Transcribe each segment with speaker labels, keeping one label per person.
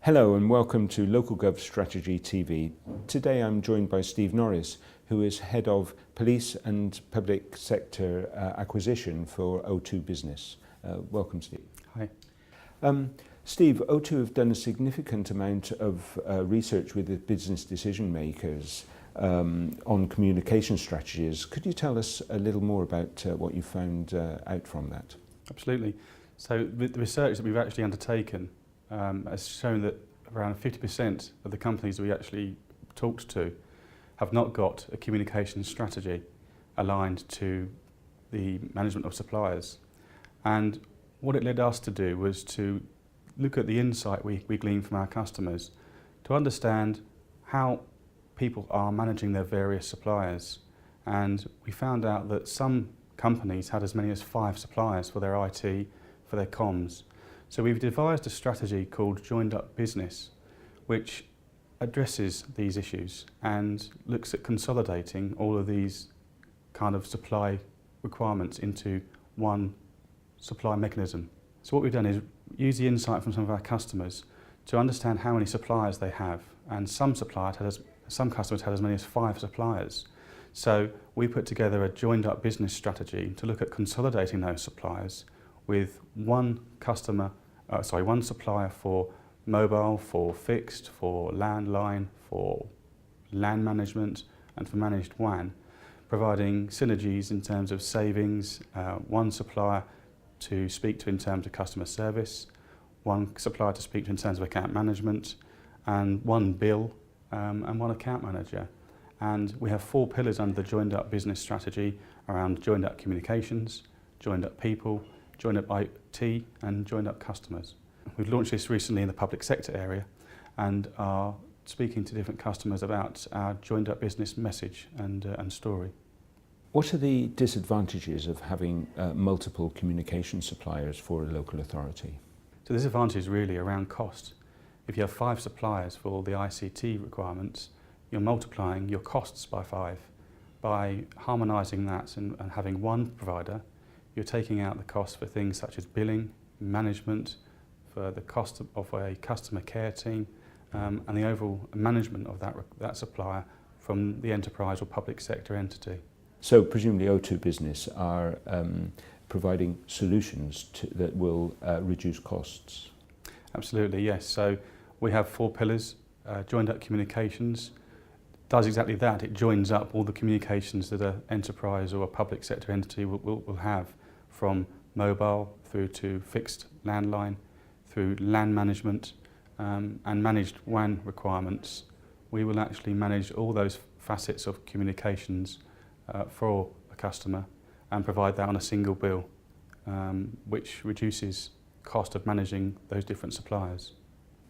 Speaker 1: Hello and welcome to Local Gov Strategy TV. Today I'm joined by Steve Norris, who is Head of Police and Public Sector Acquisition for O2 Business. Welcome, Steve.
Speaker 2: Hi.
Speaker 1: Steve, O2 have done a significant amount of research with the business decision makers on communication strategies. Could you tell us a little more about what you found out from that?
Speaker 2: Absolutely. So the research that we've actually undertaken has shown that around 50% of the companies that we actually talked to have not got a communication strategy aligned to the management of suppliers. And what it led us to do was to look at the insight we glean from our customers to understand how people are managing their various suppliers. And we found out that some companies had as many as 5 suppliers for their IT, for their comms. So we've devised a strategy called Joined Up Business, which addresses these issues and looks at consolidating all of these kind of supply requirements into one supply mechanism. So what we've done is use the insight from some of our customers to understand how many suppliers they have, and some customers had as many as 5 suppliers. So we put together a joined up business strategy to look at consolidating those suppliers with one supplier for mobile, for fixed, for landline, for LAN management and for managed WAN, providing synergies in terms of savings, one supplier to speak to in terms of customer service, one supplier to speak to in terms of account management, and one bill and one account manager. And we have 4 pillars under the joined up business strategy around joined up communications, joined up people, joined up IT and joined up customers. We've launched this recently in the public sector area and are speaking to different customers about our joined up business message and story.
Speaker 1: What are the disadvantages of having multiple communication suppliers for a local authority?
Speaker 2: So the disadvantage is really around cost. If you have 5 suppliers for all the ICT requirements, you're multiplying your costs by 5. By harmonising that and having one provider, you're taking out the cost for things such as billing, management, for the cost of a customer care team, and the overall management of that supplier from the enterprise or public sector entity.
Speaker 1: So presumably O2 Business are providing solutions that will reduce costs?
Speaker 2: Absolutely, yes. So we have 4 pillars. Joined up communications does exactly that. It joins up all the communications that an enterprise or a public sector entity will have, from mobile through to fixed landline, through LAN management and managed WAN requirements. We will actually manage all those facets of communications for a customer and provide that on a single bill, which reduces cost of managing those different suppliers.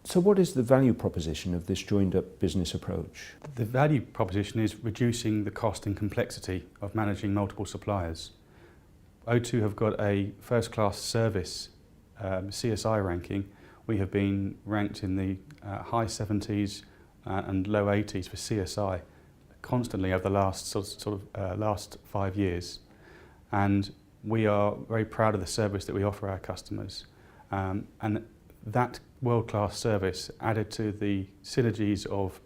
Speaker 1: So what is the value proposition of this joined up business approach?
Speaker 2: The value proposition is reducing the cost and complexity of managing multiple suppliers. O2 have got a first-class service CSI ranking. We have been ranked in the high 70s and low 80s for CSI constantly over the last last 5 years, and we are very proud of the service that we offer our customers. And that world-class service, added to the synergies of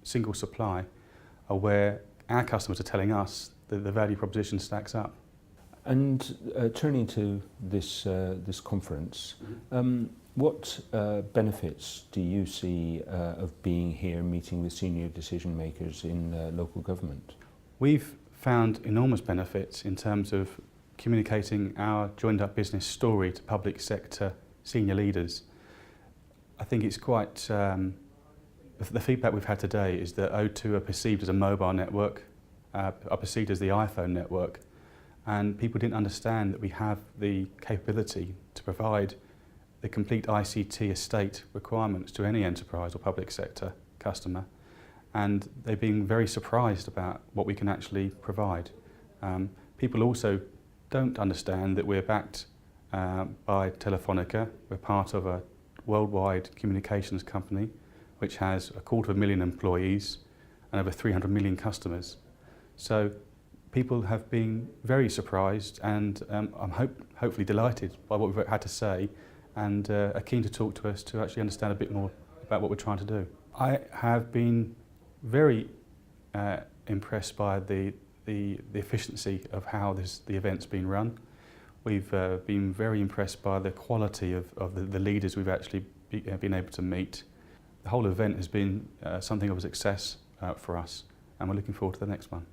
Speaker 2: single supply, are where our customers are telling us that the value proposition stacks up.
Speaker 1: And turning to this conference, what benefits do you see of being here meeting with senior decision makers in local government?
Speaker 2: We've found enormous benefits in terms of communicating our joined up business story to public sector senior leaders. I think it's quite, the feedback we've had today is that O2 are perceived as a mobile network, are perceived as the iPhone network, and people didn't understand that we have the capability to provide the complete ICT estate requirements to any enterprise or public sector customer, and they've been very surprised about what we can actually provide. People also don't understand that we're backed by Telefonica. We're part of a worldwide communications company which has 250,000 employees and over 300 million customers. So people have been very surprised, and I'm hopefully delighted by what we've had to say, and are keen to talk to us to actually understand a bit more about what we're trying to do. I have been very impressed by the efficiency of how the event's been run. We've been very impressed by the quality of the leaders we've actually been able to meet. The whole event has been something of a success for us, and we're looking forward to the next one.